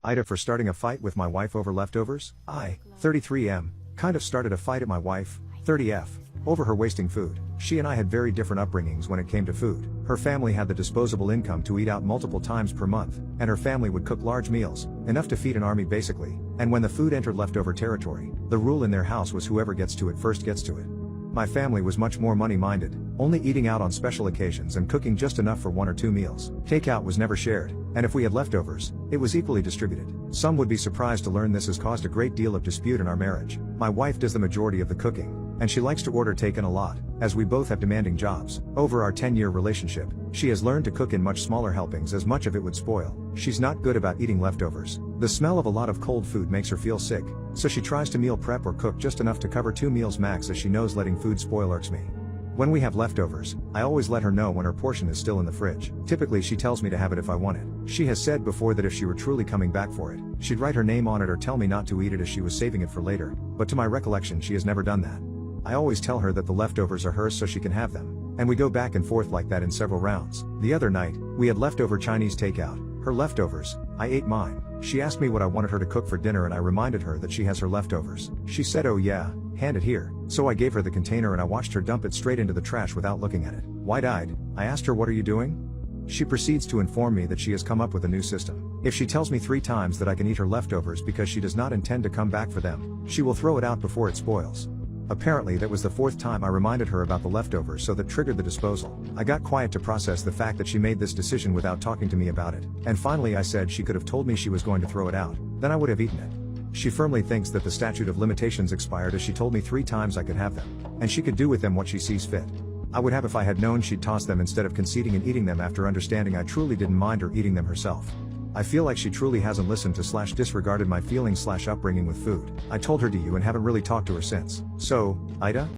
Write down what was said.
AlTA for starting a fight with my wife over leftovers. I, 33M, kind of started a fight at my wife, 30F, over her wasting food. She and I had very different upbringings when it came to food. Her family had the disposable income to eat out multiple times per month, and her family would cook large meals, enough to feed an army basically, and when the food entered leftover territory, the rule in their house was whoever gets to it first gets to it. My family was much more money-minded, only eating out on special occasions and cooking just enough for 1 or 2 meals. Takeout was never shared, and if we had leftovers, it was equally distributed. Some would be surprised to learn this has caused a great deal of dispute in our marriage. My wife does the majority of the cooking, and she likes to order takeout a lot, as we both have demanding jobs. Over our 10-year relationship, she has learned to cook in much smaller helpings as much of it would spoil. She's not good about eating leftovers. The smell of a lot of cold food makes her feel sick, so she tries to meal prep or cook just enough to cover 2 meals max, as she knows letting food spoil irks me. When we have leftovers, I always let her know when her portion is still in the fridge. Typically she tells me to have it if I want it. She has said before that if she were truly coming back for it, she'd write her name on it or tell me not to eat it as she was saving it for later, but to my recollection she has never done that. I always tell her that the leftovers are hers so she can have them, and we go back and forth like that in several rounds. The other night, we had leftover Chinese takeout. Her leftovers, I ate mine. She asked me what I wanted her to cook for dinner and I reminded her that she has her leftovers. She said, "Oh yeah, hand it here." So I gave her the container and I watched her dump it straight into the trash without looking at it. Wide-eyed, I asked her, "What are you doing?" She proceeds to inform me that she has come up with a new system. If she tells me 3 times that I can eat her leftovers because she does not intend to come back for them, she will throw it out before it spoils. Apparently that was the 4th time I reminded her about the leftovers, so that triggered the disposal. I got quiet to process the fact that she made this decision without talking to me about it, and finally I said she could have told me she was going to throw it out, then I would have eaten it. She firmly thinks that the statute of limitations expired as she told me 3 times I could have them, and she could do with them what she sees fit. I would have if I had known she'd toss them instead of conceding and eating them after understanding I truly didn't mind her eating them herself. I feel like she truly hasn't listened to / disregarded my feelings / upbringing with food. I told her to you and haven't really talked to her since. So, AlTA?